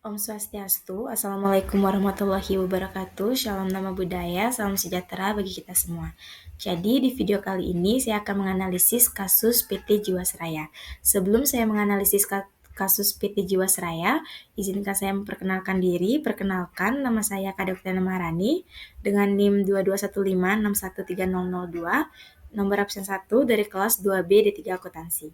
Om Swastiastu, Assalamualaikum warahmatullahi wabarakatuh, Shalom Nama Budaya, Salam Sejahtera bagi kita semua. Jadi di video kali ini saya akan menganalisis kasus PT Jiwasraya. Sebelum saya menganalisis kasus PT Jiwasraya, izinkan saya memperkenalkan diri. Perkenalkan, nama saya Kak Dr. Maharani dengan NIM 2215613002, nomor absen 1 dari kelas 2B D3 Akuntansi.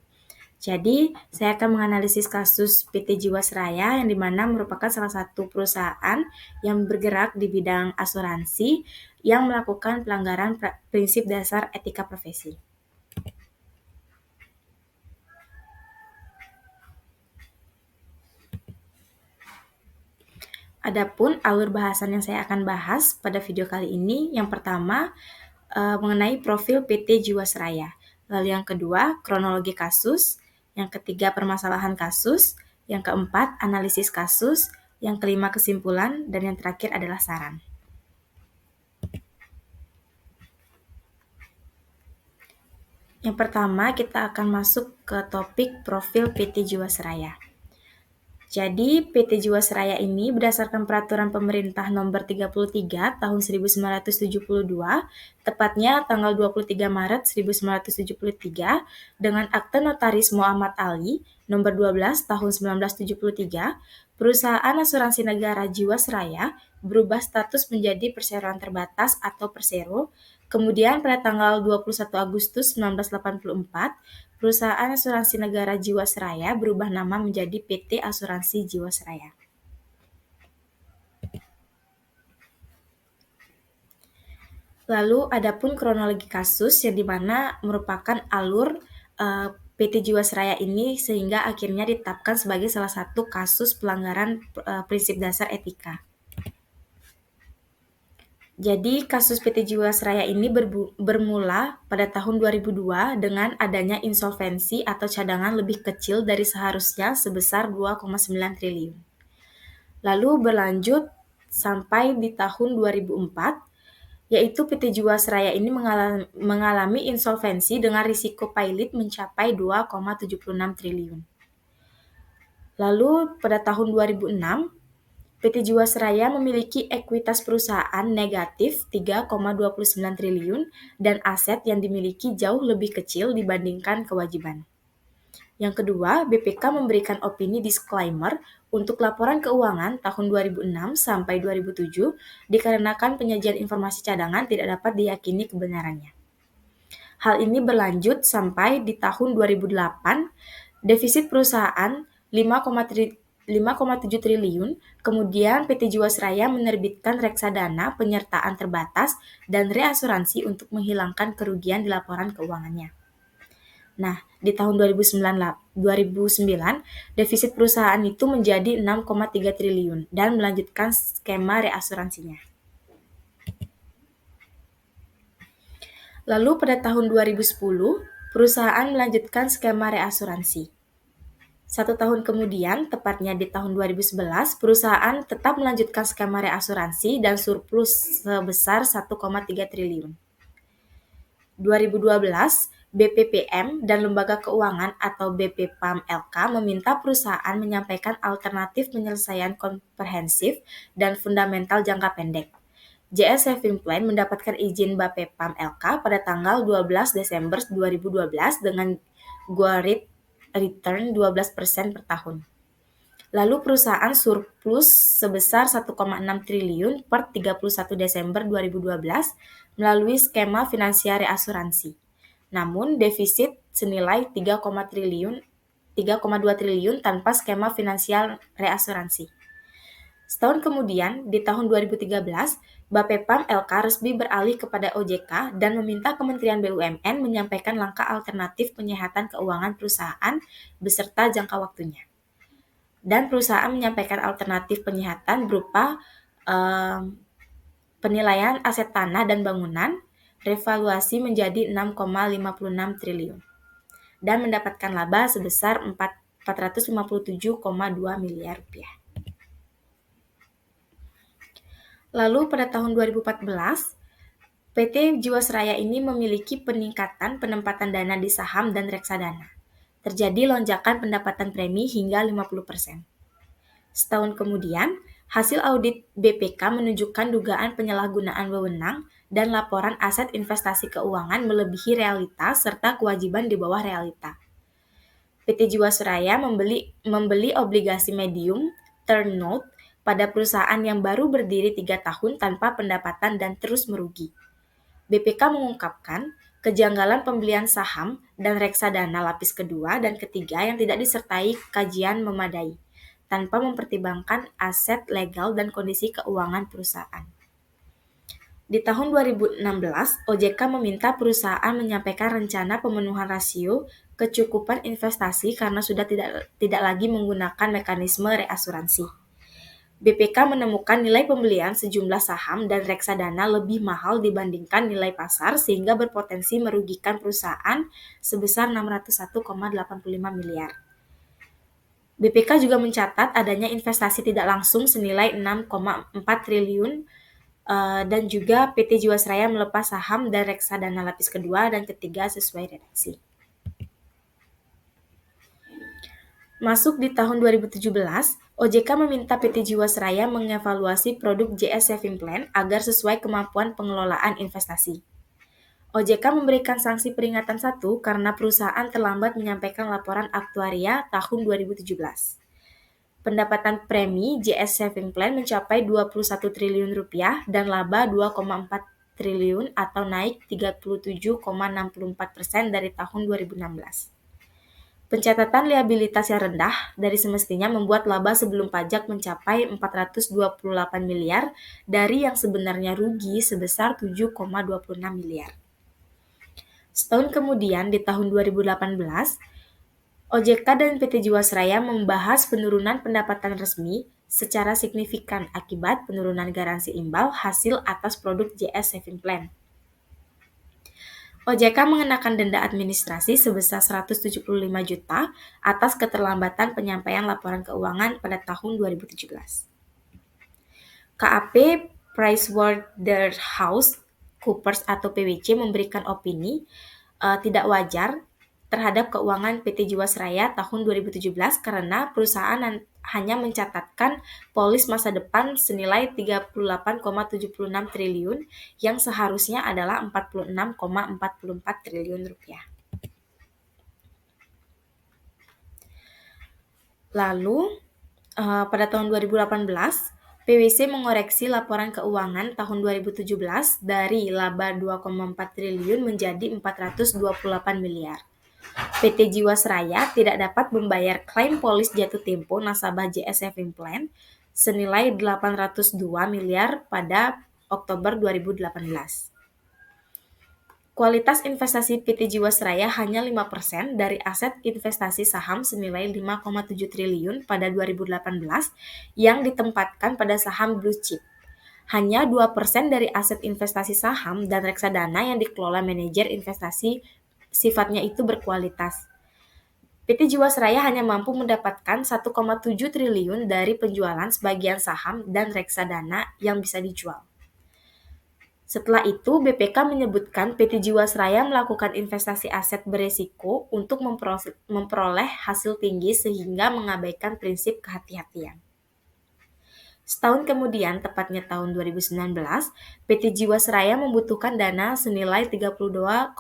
Jadi, saya akan menganalisis kasus PT Jiwasraya yang dimana merupakan salah satu perusahaan yang bergerak di bidang asuransi yang melakukan pelanggaran prinsip dasar etika profesi. Adapun alur bahasan yang saya akan bahas pada video kali ini, yang pertama mengenai profil PT Jiwasraya, lalu yang kedua kronologi kasus, yang ketiga permasalahan kasus, yang keempat analisis kasus, yang kelima kesimpulan, dan yang terakhir adalah saran. Yang pertama kita akan masuk ke topik profil PT Jiwasraya. Jadi, PT Jiwasraya ini berdasarkan Peraturan Pemerintah Nomor 33 Tahun 1972, tepatnya tanggal 23 Maret 1973, dengan Akte Notaris Muhammad Ali Nomor 12 Tahun 1973, perusahaan asuransi negara Jiwasraya berubah status menjadi perseroan terbatas atau persero. Kemudian pada tanggal 21 Agustus 1984, perusahaan asuransi negara Jiwasraya berubah nama menjadi PT Asuransi Jiwasraya. Lalu adapun kronologi kasus yang dimana merupakan alur PT Jiwasraya ini sehingga akhirnya ditetapkan sebagai salah satu kasus pelanggaran prinsip dasar etika. Jadi kasus PT Jiwasraya ini bermula pada tahun 2002 dengan adanya insolvensi atau cadangan lebih kecil dari seharusnya sebesar 2,9 triliun. Lalu berlanjut sampai di tahun 2004, yaitu PT Jiwasraya ini mengalami insolvensi dengan risiko pailit mencapai 2,76 triliun. Lalu pada tahun 2006, PT Jiwasraya memiliki ekuitas perusahaan negatif 3,29 triliun dan aset yang dimiliki jauh lebih kecil dibandingkan kewajiban. Yang kedua, BPK memberikan opini disclaimer untuk laporan keuangan tahun 2006 sampai 2007 dikarenakan penyajian informasi cadangan tidak dapat diyakini kebenarannya. Hal ini berlanjut sampai di tahun 2008, defisit perusahaan 5,7 triliun, kemudian PT Jiwasraya menerbitkan reksadana penyertaan terbatas dan reasuransi untuk menghilangkan kerugian di laporan keuangannya. Nah, di tahun 2009, defisit perusahaan itu menjadi 6,3 triliun dan melanjutkan skema reasuransinya. Lalu pada tahun 2010, perusahaan melanjutkan skema reasuransi. 1 tahun kemudian, tepatnya di tahun 2011, perusahaan tetap melanjutkan skema reasuransi dan surplus sebesar 1,3 triliun. 2012, BPPM dan Lembaga Keuangan atau BPPAM LK meminta perusahaan menyampaikan alternatif penyelesaian komprehensif dan fundamental jangka pendek. JS Saving Plan mendapatkan izin BPPAM LK pada tanggal 12 Desember 2012 dengan guaranteed return 12% per tahun. Lalu perusahaan surplus sebesar 1,6 triliun per 31 Desember 2012 melalui skema finansial reasuransi. Namun defisit senilai 3,2 triliun tanpa skema finansial reasuransi. Setahun kemudian, di tahun 2013, BPPAM LK resmi beralih kepada OJK dan meminta Kementerian BUMN menyampaikan langkah alternatif penyehatan keuangan perusahaan beserta jangka waktunya. Dan perusahaan menyampaikan alternatif penyehatan berupa penilaian aset tanah dan bangunan, revaluasi menjadi 6,56 triliun, dan mendapatkan laba sebesar 457,2 miliar rupiah. Lalu pada tahun 2014, PT Jiwasraya ini memiliki peningkatan penempatan dana di saham dan reksadana. Terjadi lonjakan pendapatan premi hingga 50%. Setahun kemudian, hasil audit BPK menunjukkan dugaan penyalahgunaan wewenang dan laporan aset investasi keuangan melebihi realitas serta kewajiban di bawah realita. PT Jiwasraya membeli obligasi medium term note pada perusahaan yang baru berdiri 3 tahun tanpa pendapatan dan terus merugi. BPK mengungkapkan kejanggalan pembelian saham dan reksadana lapis kedua dan ketiga yang tidak disertai kajian memadai, tanpa mempertimbangkan aset legal dan kondisi keuangan perusahaan. Di tahun 2016, OJK meminta perusahaan menyampaikan rencana pemenuhan rasio kecukupan investasi karena sudah tidak lagi menggunakan mekanisme reasuransi. BPK menemukan nilai pembelian sejumlah saham dan reksadana lebih mahal dibandingkan nilai pasar sehingga berpotensi merugikan perusahaan sebesar 601,85 miliar. BPK juga mencatat adanya investasi tidak langsung senilai 6,4 triliun dan juga PT Jiwasraya melepas saham dan reksadana lapis kedua dan ketiga sesuai redaksi. Masuk di tahun 2017, OJK meminta PT Jiwasraya mengevaluasi produk JS Saving Plan agar sesuai kemampuan pengelolaan investasi. OJK memberikan sanksi peringatan 1 karena perusahaan terlambat menyampaikan laporan aktuaria tahun 2017. Pendapatan premi JS Saving Plan mencapai 21 triliun rupiah dan laba 2,4 triliun atau naik 37,64% dari tahun 2016. Pencatatan liabilitas yang rendah dari semestinya membuat laba sebelum pajak mencapai 428 miliar dari yang sebenarnya rugi sebesar 7,26 miliar. Setahun kemudian di tahun 2018, OJK dan PT Jiwasraya membahas penurunan pendapatan resmi secara signifikan akibat penurunan garansi imbal hasil atas produk JS Saving Plan. OJK mengenakan denda administrasi sebesar 175 juta atas keterlambatan penyampaian laporan keuangan pada tahun 2017. KAP PricewaterhouseCoopers atau PwC memberikan opini tidak wajar terhadap keuangan PT Jiwasraya tahun 2017 karena perusahaan hanya mencatatkan polis masa depan senilai 38,76 triliun yang seharusnya adalah 46,44 triliun rupiah. Lalu, pada tahun 2018, PwC mengoreksi laporan keuangan tahun 2017 dari laba 2,4 triliun menjadi 428 miliar. PT Jiwasraya tidak dapat membayar klaim polis jatuh tempo nasabah JS Saving Plan senilai 802 miliar pada Oktober 2018. Kualitas investasi PT Jiwasraya hanya 5% dari aset investasi saham senilai 5,7 triliun pada 2018 yang ditempatkan pada saham blue chip. Hanya 2% dari aset investasi saham dan reksadana yang dikelola manajer investasi sifatnya itu berkualitas. PT Jiwasraya hanya mampu mendapatkan 1,7 triliun dari penjualan sebagian saham dan reksadana yang bisa dijual. Setelah itu, BPK menyebutkan PT Jiwasraya melakukan investasi aset beresiko untuk memperoleh hasil tinggi sehingga mengabaikan prinsip kehati-hatian. Setahun kemudian, tepatnya tahun 2019, PT Jiwasraya membutuhkan dana senilai 32,89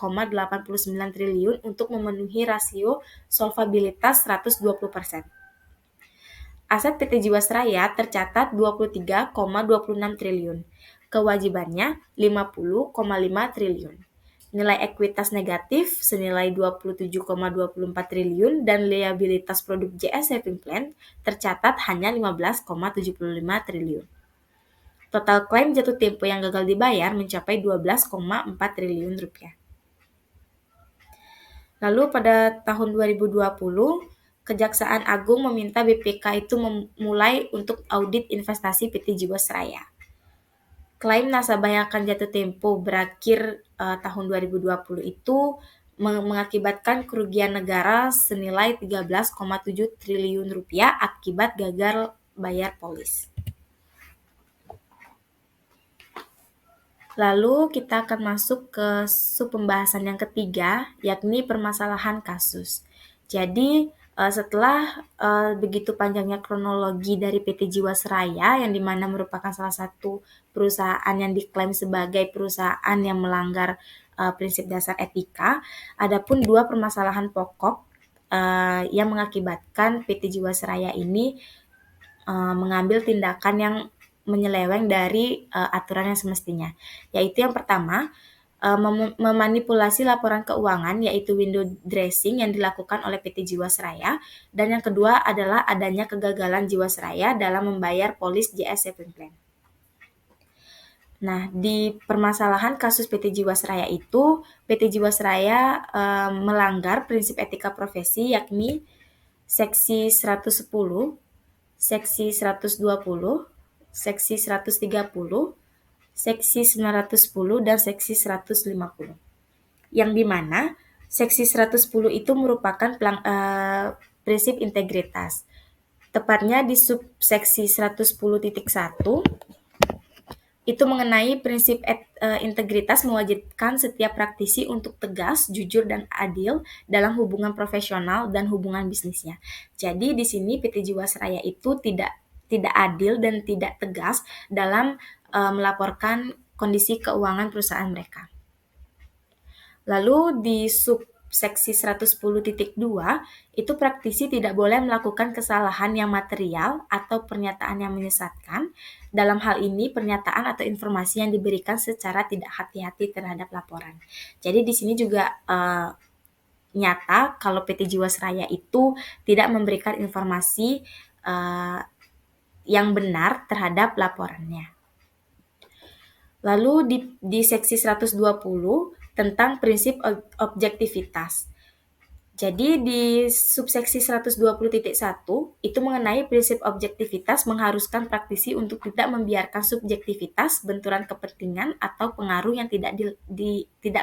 triliun untuk memenuhi rasio solvabilitas 120%. Aset PT Jiwasraya tercatat 23,26 triliun, kewajibannya 50,5 triliun. Nilai ekuitas negatif senilai 27,24 triliun dan liabilitas produk JS Saving Plan tercatat hanya 15,75 triliun. Total klaim jatuh tempo yang gagal dibayar mencapai 12,4 triliun rupiah. Lalu pada tahun 2020, Kejaksaan Agung meminta BPK itu memulai untuk audit investasi PT Jiwasraya. Klaim nasabah yang akan jatuh tempo berakhir tahun 2020 itu mengakibatkan kerugian negara senilai 13,7 triliun rupiah akibat gagal bayar polis. Lalu kita akan masuk ke sub pembahasan yang ketiga, yakni permasalahan kasus. Jadi Setelah begitu panjangnya kronologi dari PT Jiwasraya yang dimana merupakan salah satu perusahaan yang diklaim sebagai perusahaan yang melanggar prinsip dasar etika, adapun dua permasalahan pokok yang mengakibatkan PT Jiwasraya ini mengambil tindakan yang menyeleweng dari aturan yang semestinya, yaitu yang pertama, memanipulasi laporan keuangan yaitu window dressing yang dilakukan oleh PT Jiwasraya, dan yang kedua adalah adanya kegagalan Jiwasraya dalam membayar polis JS Saving Plan. Nah, di permasalahan kasus PT Jiwasraya itu, PT Jiwasraya melanggar prinsip etika profesi yakni Seksi 110, Seksi 120, Seksi 130, Seksi 910, dan Seksi 150. Yang dimana Seksi 110 itu merupakan prinsip integritas. Tepatnya di subseksi 110.1 itu mengenai prinsip integritas mewajibkan setiap praktisi untuk tegas, jujur, dan adil dalam hubungan profesional dan hubungan bisnisnya. Jadi di sini PT Jiwasraya itu tidak adil dan tidak tegas dalam melaporkan kondisi keuangan perusahaan mereka. Lalu di subseksi 110.2 itu praktisi tidak boleh melakukan kesalahan yang material atau pernyataan yang menyesatkan. Dalam hal ini pernyataan atau informasi yang diberikan secara tidak hati-hati terhadap laporan. Jadi di sini juga nyata kalau PT Jiwasraya itu tidak memberikan informasi yang benar terhadap laporannya. Lalu di seksi 120 tentang prinsip objektivitas. Jadi di subseksi 120.1 itu mengenai prinsip objektivitas mengharuskan praktisi untuk tidak membiarkan subjektivitas, benturan kepentingan, atau pengaruh yang tidak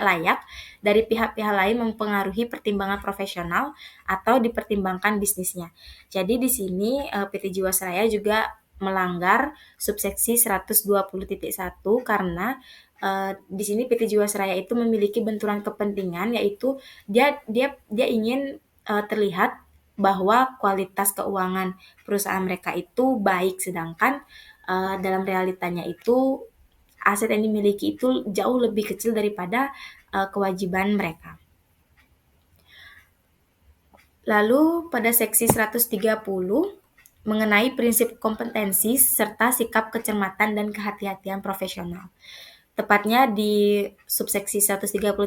layak dari pihak-pihak lain mempengaruhi pertimbangan profesional atau dipertimbangkan bisnisnya. Jadi di sini PT Jiwasraya juga melanggar subseksi 120.1 karena di sini PT Jiwasraya itu memiliki benturan kepentingan, yaitu dia ingin terlihat bahwa kualitas keuangan perusahaan mereka itu baik, sedangkan dalam realitanya itu aset yang dimiliki itu jauh lebih kecil daripada kewajiban mereka. Lalu pada seksi 130 mengenai prinsip kompetensi serta sikap kecermatan dan kehati-hatian profesional. Tepatnya di subseksi 130.4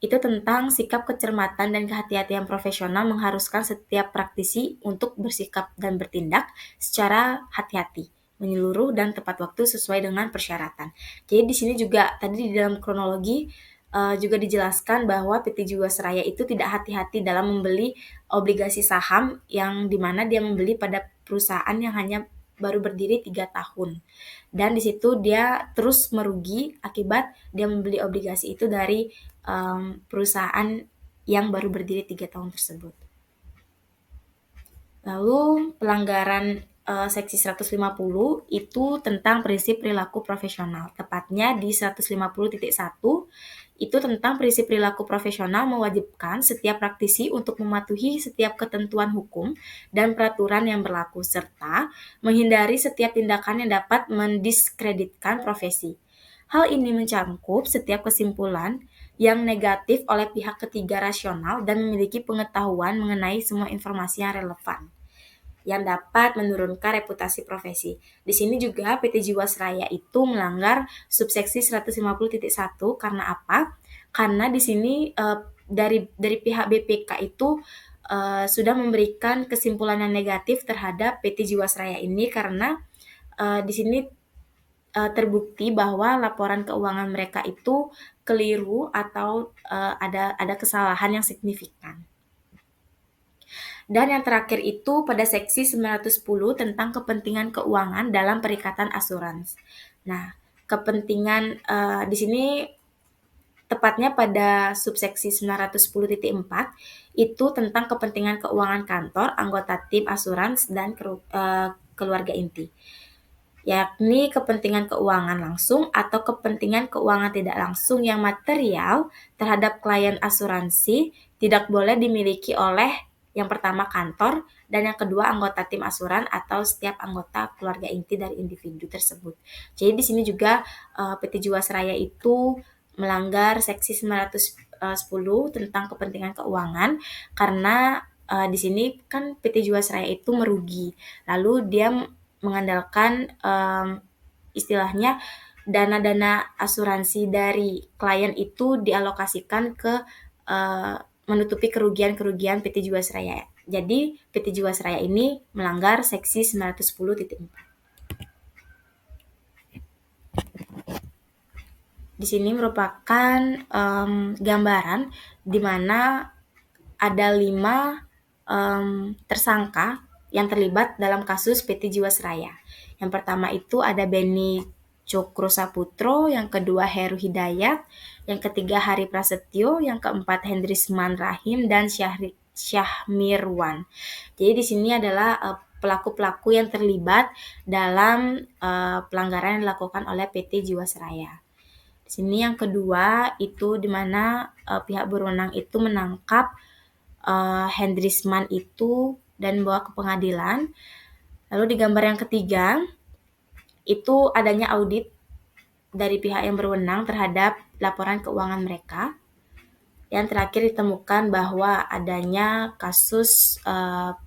itu tentang sikap kecermatan dan kehati-hatian profesional mengharuskan setiap praktisi untuk bersikap dan bertindak secara hati-hati, menyeluruh, dan tepat waktu sesuai dengan persyaratan. Jadi di sini juga tadi di dalam kronologi juga dijelaskan bahwa PT Jiwasraya itu tidak hati-hati dalam membeli obligasi saham yang dimana dia membeli pada perusahaan yang hanya baru berdiri 3 tahun. Dan di situ dia terus merugi akibat dia membeli obligasi itu dari perusahaan yang baru berdiri 3 tahun tersebut. Lalu pelanggaran seksi 150 itu tentang prinsip perilaku profesional. Tepatnya di 150.1 itu tentang prinsip perilaku profesional mewajibkan setiap praktisi untuk mematuhi setiap ketentuan hukum dan peraturan yang berlaku serta menghindari setiap tindakan yang dapat mendiskreditkan profesi. Hal ini mencangkup setiap kesimpulan yang negatif oleh pihak ketiga rasional dan memiliki pengetahuan mengenai semua informasi yang relevan yang dapat menurunkan reputasi profesi. Di sini juga PT Jiwasraya itu melanggar subseksi 150.1 karena apa? Karena di sini dari pihak BPK itu sudah memberikan kesimpulan yang negatif terhadap PT Jiwasraya ini karena di sini terbukti bahwa laporan keuangan mereka itu keliru atau ada kesalahan yang signifikan. Dan yang terakhir itu pada seksi 910 tentang kepentingan keuangan dalam perikatan asuransi. Nah, kepentingan di sini tepatnya pada subseksi 910.4 itu tentang kepentingan keuangan kantor, anggota tim asuransi, dan keluarga inti. Yakni kepentingan keuangan langsung atau kepentingan keuangan tidak langsung yang material terhadap klien asuransi tidak boleh dimiliki oleh Yang pertama kantor, dan yang kedua anggota tim asuran atau setiap anggota keluarga inti dari individu tersebut. Jadi di sini juga PT Jiwasraya itu melanggar Seksi 910 tentang kepentingan keuangan karena di sini kan PT Jiwasraya itu merugi. Lalu dia mengandalkan istilahnya dana-dana asuransi dari klien itu dialokasikan ke menutupi kerugian-kerugian PT Jiwasraya. Jadi PT Jiwasraya ini melanggar Seksi 910.4. Di sini merupakan gambaran di mana ada 5 tersangka yang terlibat dalam kasus PT Jiwasraya. Yang pertama itu ada Beni Cokro Saputro, yang kedua Heru Hidayat, yang ketiga Hari Prasetyo, yang keempat Hendrisman Rahim, dan Syahmirwan. Jadi di sini adalah pelaku-pelaku yang terlibat dalam pelanggaran yang dilakukan oleh PT Jiwasraya. Di sini yang kedua itu di mana pihak berwenang itu menangkap Hendrisman itu dan membawa ke pengadilan. Lalu di gambar yang ketiga itu adanya audit dari pihak yang berwenang terhadap laporan keuangan mereka. Yang terakhir ditemukan bahwa adanya kasus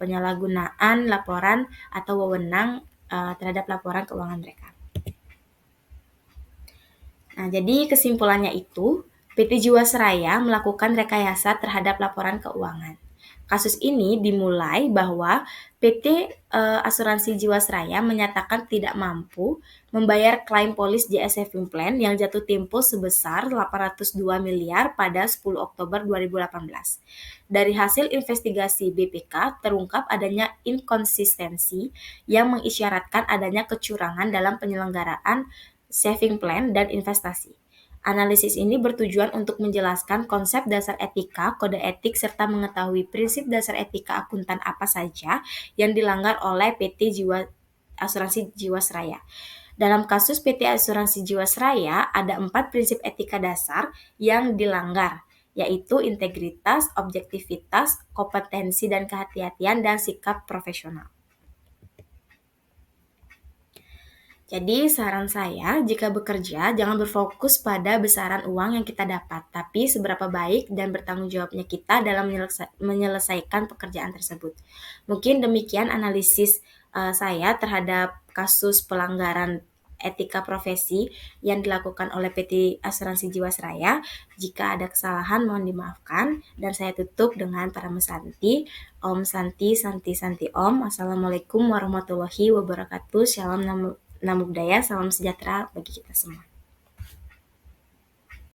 penyalahgunaan laporan atau wewenang terhadap laporan keuangan mereka. Nah, jadi kesimpulannya itu, PT Jiwasraya melakukan rekayasa terhadap laporan keuangan. Kasus ini dimulai bahwa PT Asuransi Jiwasraya menyatakan tidak mampu membayar klaim polis JS Saving Plan yang jatuh tempo sebesar 802 miliar pada 10 Oktober 2018. Dari hasil investigasi BPK terungkap adanya inkonsistensi yang mengisyaratkan adanya kecurangan dalam penyelenggaraan saving plan dan investasi. Analisis ini bertujuan untuk menjelaskan konsep dasar etika, kode etik, serta mengetahui prinsip dasar etika akuntan apa saja yang dilanggar oleh PT Asuransi Jiwasraya. Dalam kasus PT Asuransi Jiwasraya, ada 4 prinsip etika dasar yang dilanggar, yaitu integritas, objektivitas, kompetensi dan kehati-hatian, dan sikap profesional. Jadi saran saya, jika bekerja jangan berfokus pada besaran uang yang kita dapat, tapi seberapa baik dan bertanggung jawabnya kita dalam menyelesaikan pekerjaan tersebut. Mungkin demikian analisis saya terhadap kasus pelanggaran etika profesi yang dilakukan oleh PT Asuransi Jiwasraya. Jika ada kesalahan mohon dimaafkan, dan saya tutup dengan Parama Santi. Om Santi Santi Santi Om. Assalamualaikum warahmatullahi wabarakatuh. Shalom Namo Buddhaya, salam sejahtera bagi kita semua.